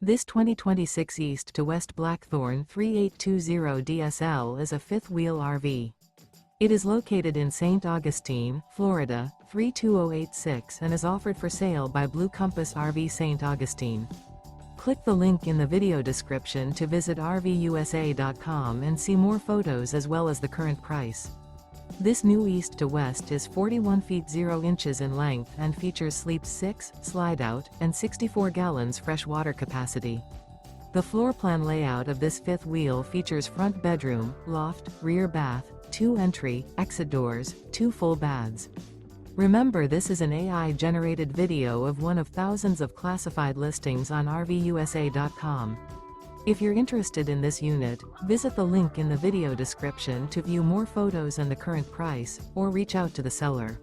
This 2026 East to West Blackthorn 3820 DSL is a fifth-wheel RV. It is located in St. Augustine, Florida, 32086 and is offered for sale by Blue Compass RV St. Augustine. Click the link in the video description to visit RVUSA.com and see more photos as well as the current price. This new East to West is 41 feet 0 inches in length and features sleep 6, slide-out, and 64 gallons fresh water capacity. The floor plan layout of this fifth wheel features front bedroom, loft, rear bath, 2 entry, exit doors, 2 full baths. Remember, this is an AI-generated video of one of thousands of classified listings on RVUSA.com. If you're interested in this unit, visit the link in the video description to view more photos and the current price, or reach out to the seller.